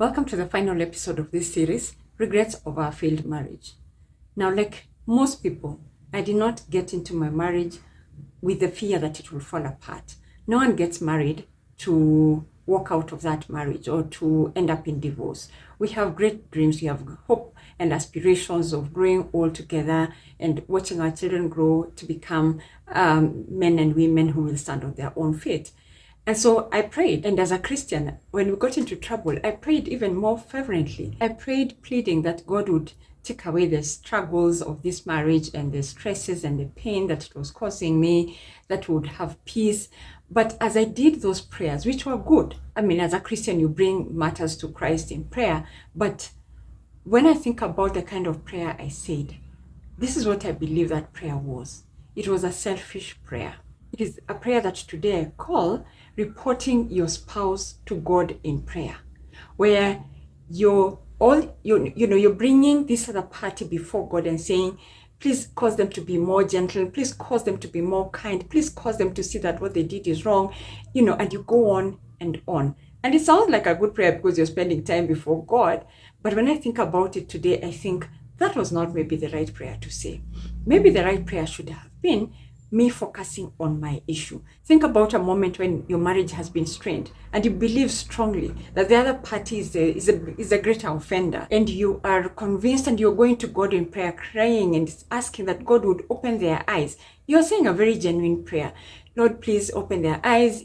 Welcome to the final episode of this series, Regrets of Our Failed Marriage. Now, like most people, I did not get into my marriage with the fear that it will fall apart. No one gets married to walk out of that marriage or to end up in divorce. We have great dreams, we have hope and aspirations of growing all together and watching our children grow to become men and women who will stand on their own feet. And so I prayed, and as a Christian, when we got into trouble, I prayed even more fervently. I prayed pleading that God would take away the struggles of this marriage and the stresses and the pain that it was causing me, that would have peace. But as I did those prayers, which were good, I mean, as a Christian, you bring matters to Christ in prayer. But when I think about the kind of prayer I said, this is what I believe that prayer was. It was a selfish prayer. It is a prayer that today I call reporting your spouse to God in prayer, where you're bringing this other party before God and saying, please cause them to be more gentle, please cause them to be more kind, please cause them to see that what they did is wrong, and you go on and on. And it sounds like a good prayer because you're spending time before God. But when I think about it today, I think that was not maybe the right prayer to say. Maybe the right prayer should have been me focusing on my issue. Think about a moment when your marriage has been strained and you believe strongly that the other party is a greater offender, and you are convinced and you're going to God in prayer, crying and asking that God would open their eyes. You're saying a very genuine prayer. Lord, please open their eyes,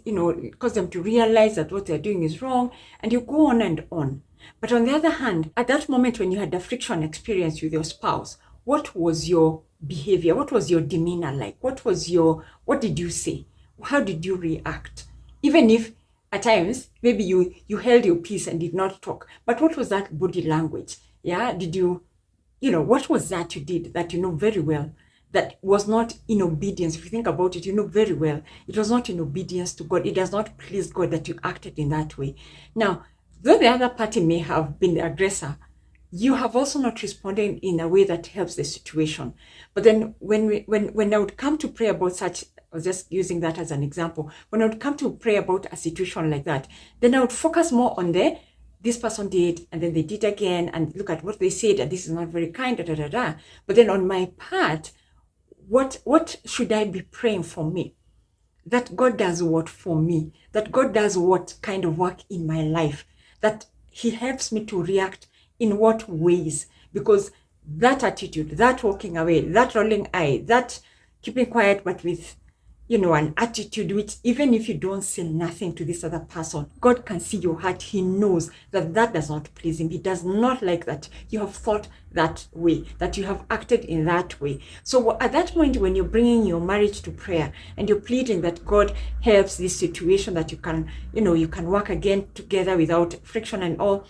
cause them to realize that what they're doing is wrong, and you go on and on. But on the other hand, at that moment when you had the friction experience with your spouse, what was your behavior? What was your demeanor like? What did you say? How did you react? Even if at times maybe you held your peace and did not talk, but what was that body language? Yeah, did you what was that you did that you know very well that was not in obedience? If you think about it, you know very well it was not in obedience to God. It does not please God that you acted in that way. Now, though the other party may have been the aggressor, you have also not responded in a way that helps the situation. But then when I would come to pray about such, I was just using that as an example, when I would come to pray about a situation like that, then I would focus more on this person did, and then they did again, and look at what they said, and this is not very kind, But then on my part, what should I be praying for me? That God does what for me? That God does what kind of work in my life? That He helps me to react in what ways? Because that attitude, that walking away, that rolling eye, that keeping quiet but with an attitude which, even if you don't say nothing to this other person, God can see your heart. He knows that does not please Him. He does not like that you have thought that way, that you have acted in that way. So at that point, when you're bringing your marriage to prayer and you're pleading that God helps this situation, that you can work again together without friction and all,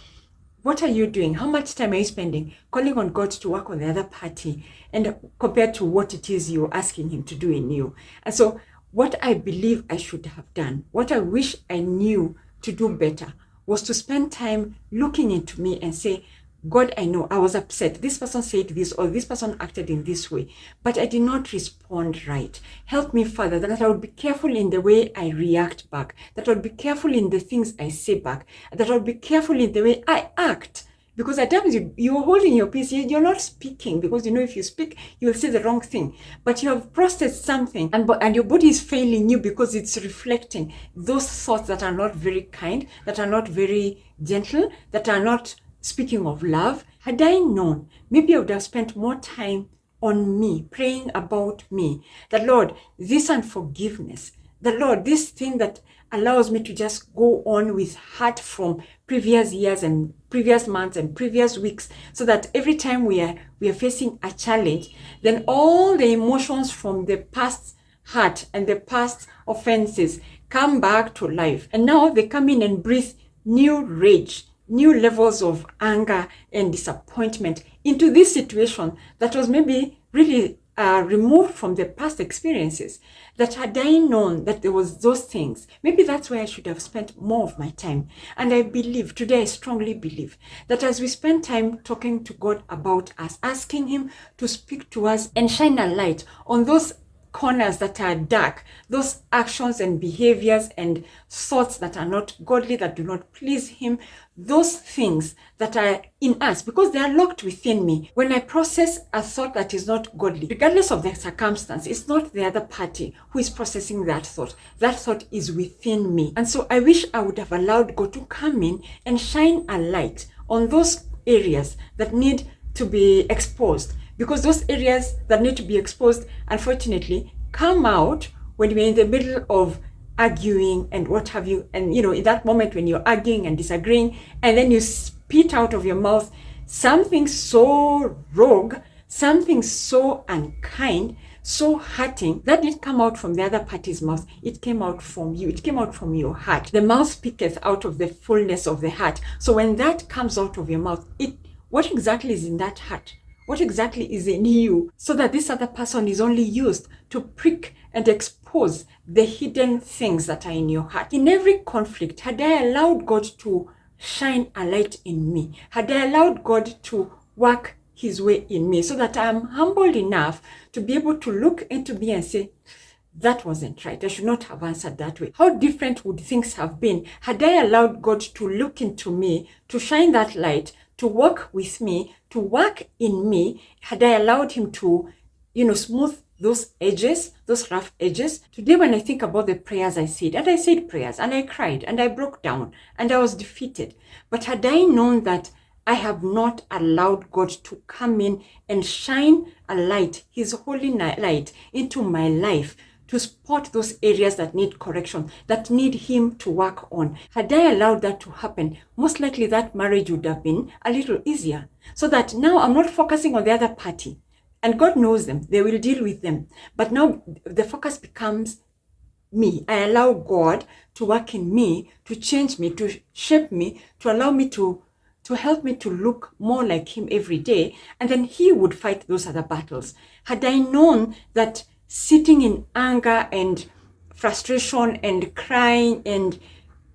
what are you doing? How much time are you spending calling on God to work on the other party, and compared to what it is you're asking Him to do in you? And so what I believe I should have done, what I wish I knew to do better, was to spend time looking into me and say, God, I know I was upset. This person said this, or this person acted in this way, but I did not respond right. Help me, Father, that I would be careful in the way I react back, that I would be careful in the things I say back, that I would be careful in the way I act. Because at times you're holding your peace, you're not speaking, because if you speak, you'll say the wrong thing. But you have processed something, and your body is failing you because it's reflecting those thoughts that are not very kind, that are not very gentle, that are not speaking of love. Had I known, maybe I would have spent more time on me, praying about me. The Lord, this unforgiveness, the Lord, this thing that allows me to just go on with hurt from previous years and previous months and previous weeks, so that every time we are facing a challenge, then all the emotions from the past hurt and the past offenses come back to life. And now they come in and breathe new rage, new levels of anger and disappointment into this situation that was maybe really removed from the past experiences. That had I known that there was those things, maybe that's where I should have spent more of my time. And I believe, today I strongly believe, that as we spend time talking to God about us, asking Him to speak to us and shine a light on those corners that are dark, those actions and behaviors and thoughts that are not godly, that do not please him, those things that are in us, because they are locked within me. When I process a thought that is not godly, regardless of the circumstance, it's not the other party who is processing that thought. That thought is within me. And so I wish I would have allowed God to come in and shine a light on those areas that need to be exposed, because those areas that need to be exposed, unfortunately, come out when we're in the middle of arguing and what have you. And in that moment when you're arguing and disagreeing, and then you spit out of your mouth something so rogue, something so unkind, so hurting, that didn't come out from the other party's mouth. It came out from you. It came out from your heart. The mouth speaketh out of the fullness of the heart. So when that comes out of your mouth, what exactly is in that heart? What exactly is in you? So that this other person is only used to prick and expose the hidden things that are in your heart. In every conflict, had I allowed God to shine a light in me, had I allowed God to work his way in me, so that I am humbled enough to be able to look into me and say, that wasn't right. I should not have answered that way. How different would things have been had I allowed God to look into me, to shine that light, to work with me, to work in me, had I allowed him to, smooth those edges, those rough edges. Today, when I think about the prayers I said, and I said prayers, and I cried, and I broke down, and I was defeated. But had I known that I have not allowed God to come in and shine a light, his holy light, into my life, to spot those areas that need correction, that need him to work on. Had I allowed that to happen, most likely that marriage would have been a little easier. So that now I'm not focusing on the other party. And God knows them. They will deal with them. But now the focus becomes me. I allow God to work in me, to change me, to shape me, to allow me to help me to look more like him every day. And then he would fight those other battles. Had I known that sitting in anger and frustration and crying and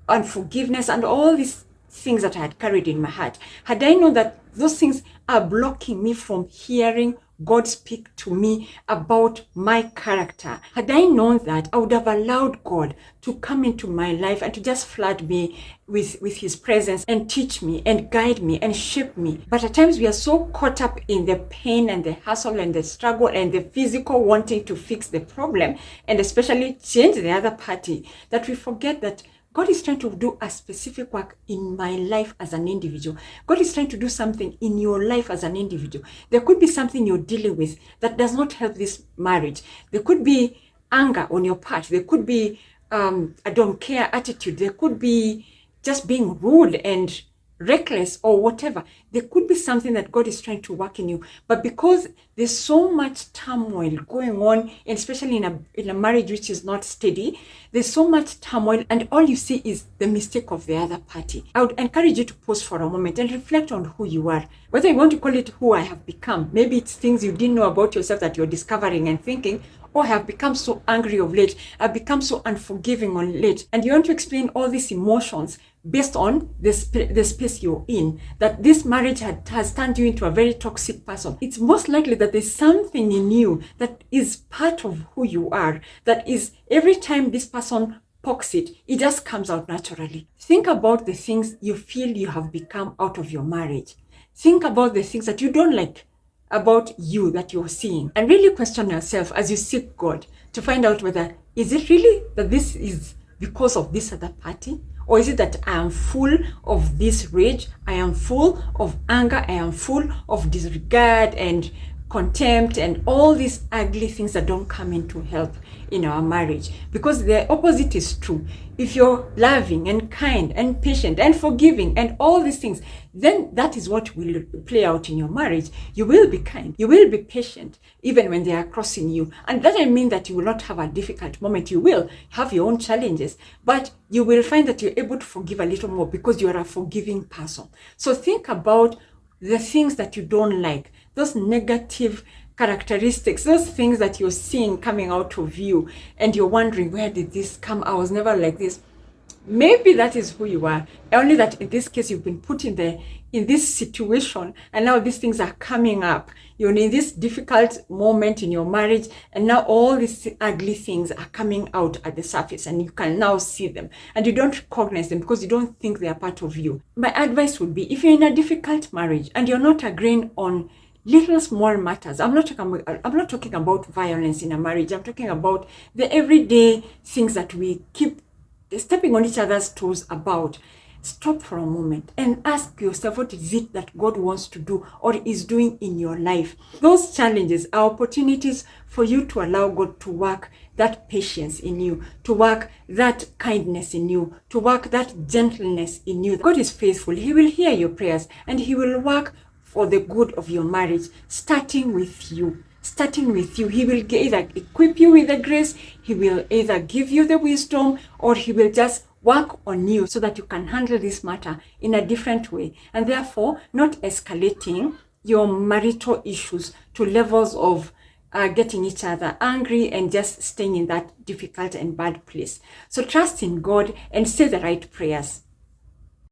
unforgiveness and all these things that I had carried in my heart, had I known that those things are blocking me from hearing God speak to me about my character, had I known that, I would have allowed God to come into my life and to just flood me with his presence and teach me and guide me and shape me. But at times we are so caught up in the pain and the hassle and the struggle and the physical wanting to fix the problem and especially change the other party, that we forget that God is trying to do a specific work in my life as an individual. God is trying to do something in your life as an individual. There could be something you're dealing with that does not help this marriage. There could be anger on your part. There could be a don't care attitude. There could be just being rude and reckless or whatever. There could be something that God is trying to work in you. But because there's so much turmoil going on, and especially in a marriage which is not steady, there's so much turmoil and all you see is the mistake of the other party. I would encourage you to pause for a moment and reflect on who you are. Whether you want to call it who I have become. Maybe it's things you didn't know about yourself that you're discovering and thinking, oh, I have become so angry of late. I've become so unforgiving on late. And you want to explain all these emotions based on the space you're in, that this marriage has turned you into a very toxic person. It's most likely that there's something in you that is part of who you are, that is every time this person pokes it, it just comes out naturally. Think about the things you feel you have become out of your marriage. Think about the things that you don't like about you that you're seeing, and really question yourself as you seek God to find out whether, is it really that this is because of this other party? Or is it that I am full of this rage? I am full of anger. I am full of disregard and contempt and all these ugly things that don't come in to help in our marriage. Because the opposite is true. If you're loving and kind and patient and forgiving and all these things, then that is what will play out in your marriage. You will be kind. You will be patient even when they are crossing you. And that doesn't mean that you will not have a difficult moment. You will have your own challenges, but you will find that you're able to forgive a little more because you are a forgiving person. So think about the things that you don't like, those negative characteristics, those things that you're seeing coming out of you, and you're wondering, where did this come? I was never like this. maybe that is who you are. Only that in this case, you've been put in this situation, and now these things are coming up. You're in this difficult moment in your marriage, and now all these ugly things are coming out at the surface, and you can now see them, and you don't recognize them because you don't think they are part of you. My advice would be, if you're in a difficult marriage and you're not agreeing on little small matters, I'm not talking about violence in a marriage. I'm talking about the everyday things that we keep stepping on each other's toes about. Stop for a moment and ask yourself, what is it that God wants to do or is doing in your life? Those challenges are opportunities for you to allow God to work that patience in you, to work that kindness in you, to work that gentleness in you. God is faithful. He will hear your prayers and He will work for the good of your marriage, starting with you. He will either equip you with the grace, He will either give you the wisdom, or He will just work on you so that you can handle this matter in a different way, and therefore not escalating your marital issues to levels of getting each other angry and just staying in that difficult and bad place. So trust in God and say the right prayers.